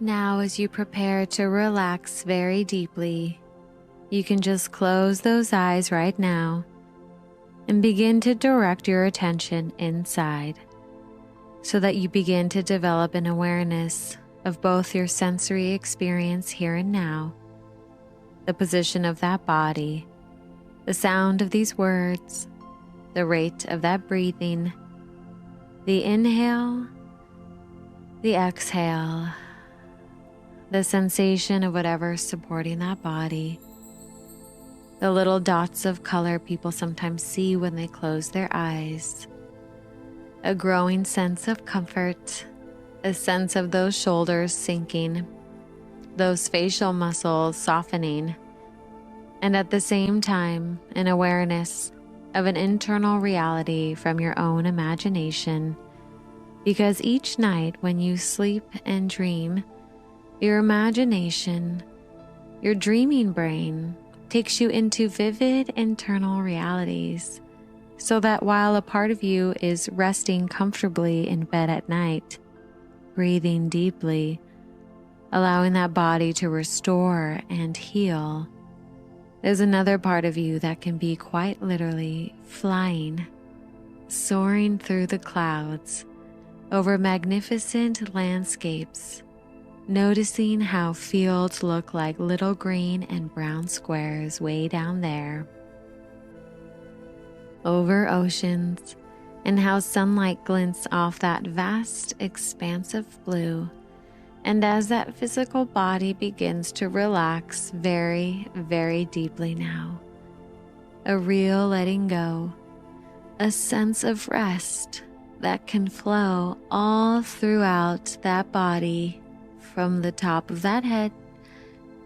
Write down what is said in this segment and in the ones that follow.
Now, as you prepare to relax very deeply, you can just close those eyes right now and begin to direct your attention inside so that you begin to develop an awareness of both your sensory experience here and now, the position of that body, the sound of these words, the rate of that breathing, the inhale, the exhale, the sensation of whatever's supporting that body, the little dots of color people sometimes see when they close their eyes, a growing sense of comfort, a sense of those shoulders sinking, those facial muscles softening, and at the same time, an awareness of an internal reality from your own imagination. Because each night when you sleep and dream, your imagination, your dreaming brain, takes you into vivid internal realities, so that while a part of you is resting comfortably in bed at night, breathing deeply, allowing that body to restore and heal, there's another part of you that can be quite literally flying, soaring through the clouds, over magnificent landscapes, noticing how fields look like little green and brown squares way down there, over oceans, and how sunlight glints off that vast expanse of blue. And as that physical body begins to relax very, very deeply now, a real letting go, a sense of rest that can flow all throughout that body, from the top of that head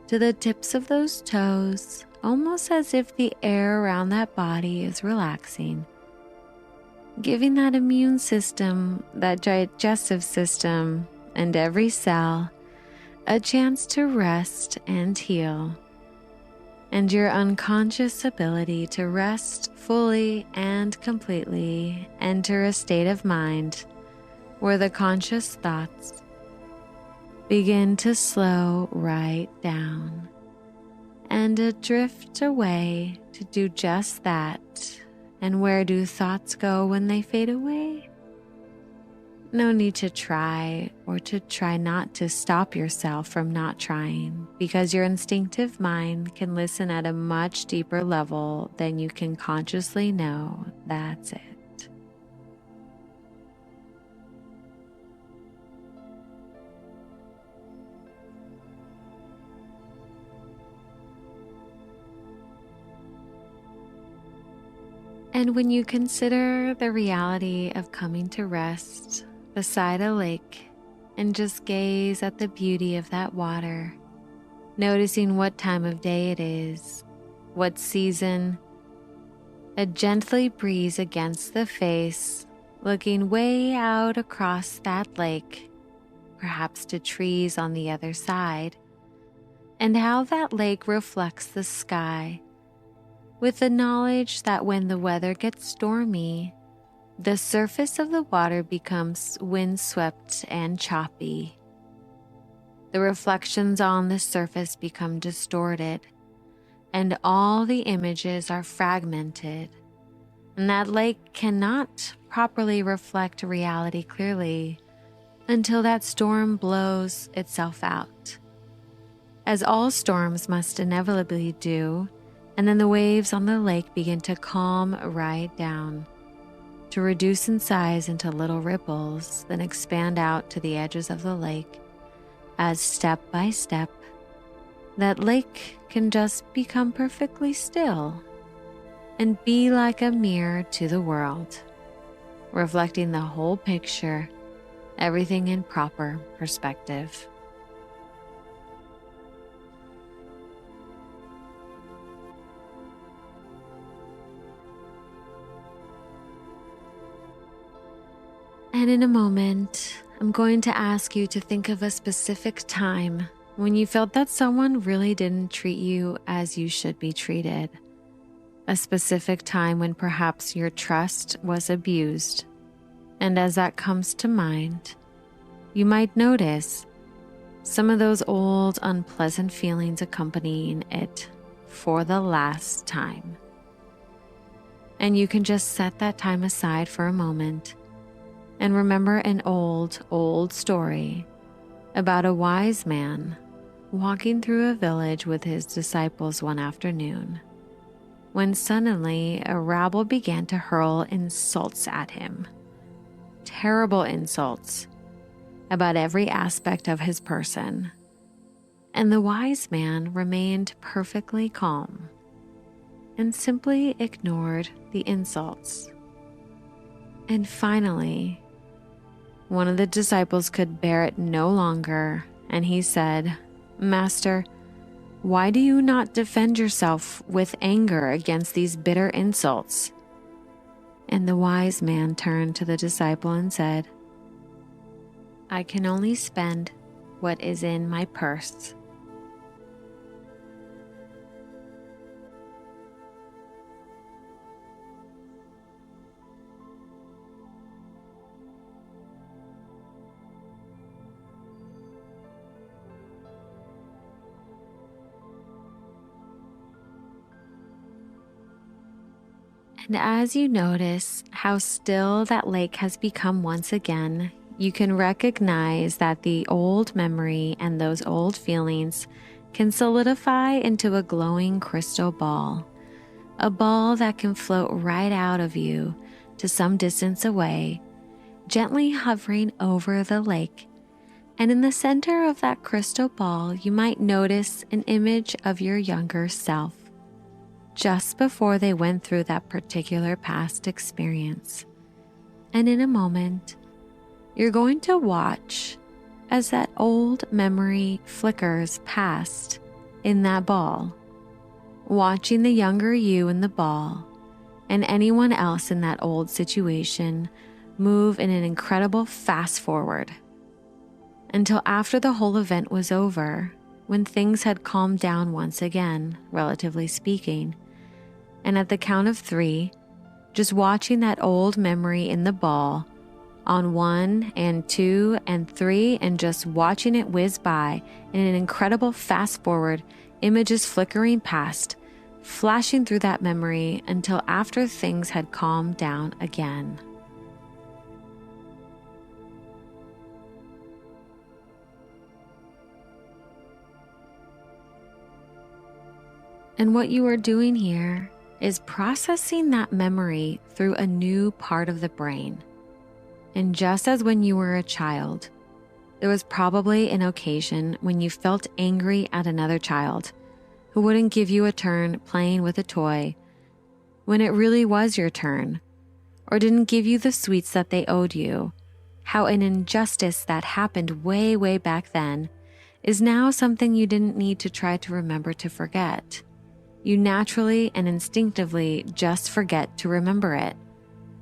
to the tips of those toes, almost as if the air around that body is relaxing, giving that immune system, that digestive system, and every cell a chance to rest and heal, and your unconscious ability to rest fully and completely enter a state of mind where the conscious thoughts begin to slow right down and drift away to do just that. And where do thoughts go when they fade away? No need to try, or to try not to stop yourself from not trying, because your instinctive mind can listen at a much deeper level than you can consciously know. That's it. And when you consider the reality of coming to rest beside a lake and just gaze at the beauty of that water, noticing what time of day it is, what season, a gently breeze against the face, looking way out across that lake, perhaps to trees on the other side, and how that lake reflects the sky, with the knowledge that when the weather gets stormy, the surface of the water becomes windswept and choppy. The reflections on the surface become distorted, and all the images are fragmented, and that lake cannot properly reflect reality clearly until that storm blows itself out, as all storms must inevitably do. And then the waves on the lake begin to calm right down, to reduce in size into little ripples, then expand out to the edges of the lake, as step by step, that lake can just become perfectly still and be like a mirror to the world, reflecting the whole picture, everything in proper perspective. And in a moment, I'm going to ask you to think of a specific time when you felt that someone really didn't treat you as you should be treated. A specific time when perhaps your trust was abused. And as that comes to mind, you might notice some of those old unpleasant feelings accompanying it for the last time. And you can just set that time aside for a moment and remember an old story about a wise man walking through a village with his disciples one afternoon, when suddenly a rabble began to hurl insults at him. Terrible insults about every aspect of his person. And the wise man remained perfectly calm and simply ignored the insults. And finally, one of the disciples could bear it no longer, and he said, "Master, why do you not defend yourself with anger against these bitter insults?" And the wise man turned to the disciple and said, "I can only spend what is in my purse." And as you notice how still that lake has become once again, you can recognize that the old memory and those old feelings can solidify into a glowing crystal ball, a ball that can float right out of you to some distance away, gently hovering over the lake. And in the center of that crystal ball, you might notice an image of your younger self, just before they went through that particular past experience. And in a moment, you're going to watch as that old memory flickers past in that ball, watching the younger you in the ball and anyone else in that old situation move in an incredible fast forward until after the whole event was over, when things had calmed down once again, relatively speaking. And at the count of 3, just watching that old memory in the ball on 1 and 2 and 3, and just watching it whiz by in an incredible fast forward, images flickering past, flashing through that memory until after things had calmed down again. And what you are doing here is processing that memory through a new part of the brain. And just as when you were a child, there was probably an occasion when you felt angry at another child who wouldn't give you a turn playing with a toy when it really was your turn, or didn't give you the sweets that they owed you. How an injustice that happened way, way back then is now something you didn't need to try to remember to forget. You naturally and instinctively just forget to remember it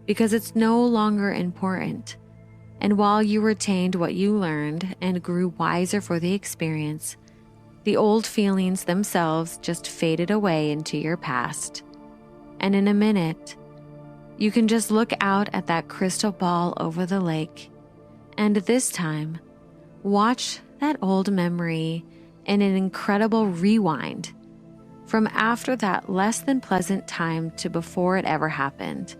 because it's no longer important. And while you retained what you learned and grew wiser for the experience, the old feelings themselves just faded away into your past. And in a minute, you can just look out at that crystal ball over the lake, and this time, watch that old memory in an incredible rewind from after that less than pleasant time to before it ever happened,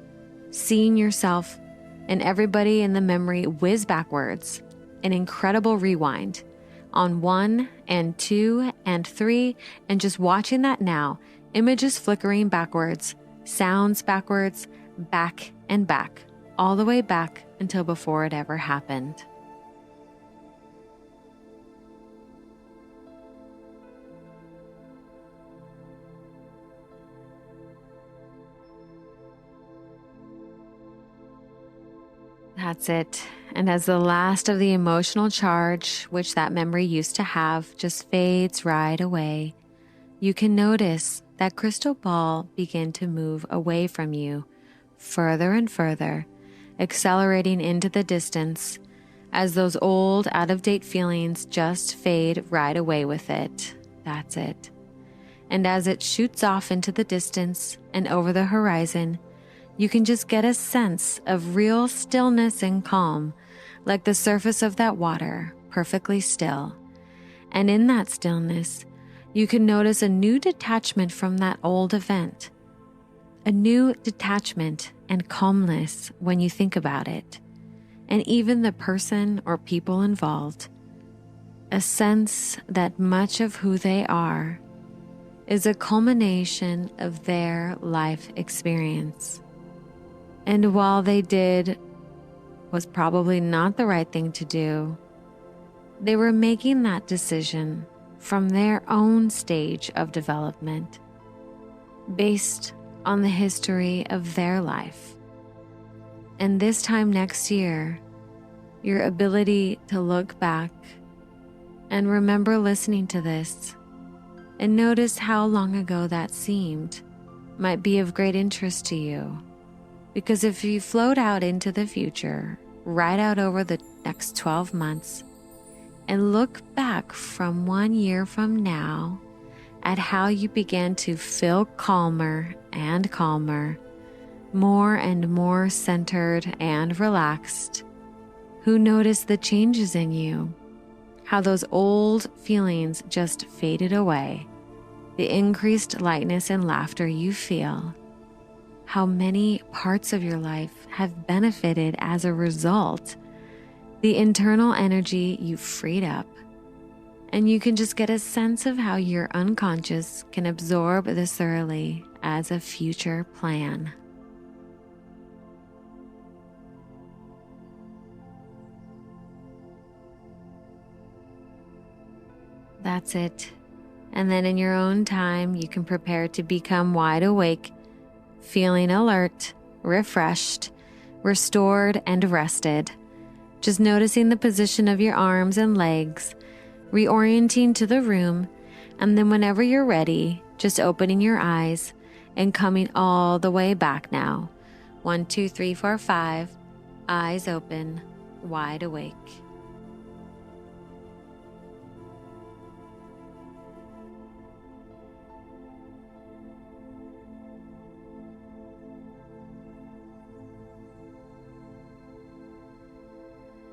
seeing yourself and everybody in the memory whiz backwards, an incredible rewind on 1 and 2 and 3, and just watching that now, images flickering backwards, sounds backwards, back and back, all the way back until before it ever happened. That's it. And as the last of the emotional charge, which that memory used to have, just fades right away, you can notice that crystal ball begin to move away from you, further and further, accelerating into the distance, as those old, out-of-date feelings just fade right away with it. That's it. And as it shoots off into the distance and over the horizon, you can just get a sense of real stillness and calm, like the surface of that water, perfectly still. And in that stillness, you can notice a new detachment from that old event, a new detachment and calmness when you think about it, and even the person or people involved, a sense that much of who they are is a culmination of their life experience. And while they did was probably not the right thing to do, they were making that decision from their own stage of development, based on the history of their life. And this time next year, your ability to look back and remember listening to this and notice how long ago that seemed might be of great interest to you. Because if you float out into the future, right out over the next 12 months, and look back from 1 year from now at how you began to feel calmer and calmer, more and more centered and relaxed, who noticed the changes in you, how those old feelings just faded away, the increased lightness and laughter you feel, how many parts of your life have benefited as a result, the internal energy you freed up, and you can just get a sense of how your unconscious can absorb this thoroughly as a future plan. That's it. And then in your own time, you can prepare to become wide awake, feeling alert, refreshed, restored, and rested. Just noticing the position of your arms and legs, reorienting to the room, and then whenever you're ready, just opening your eyes and coming all the way back now. 1, 2, 3, 4, 5, eyes open, wide awake.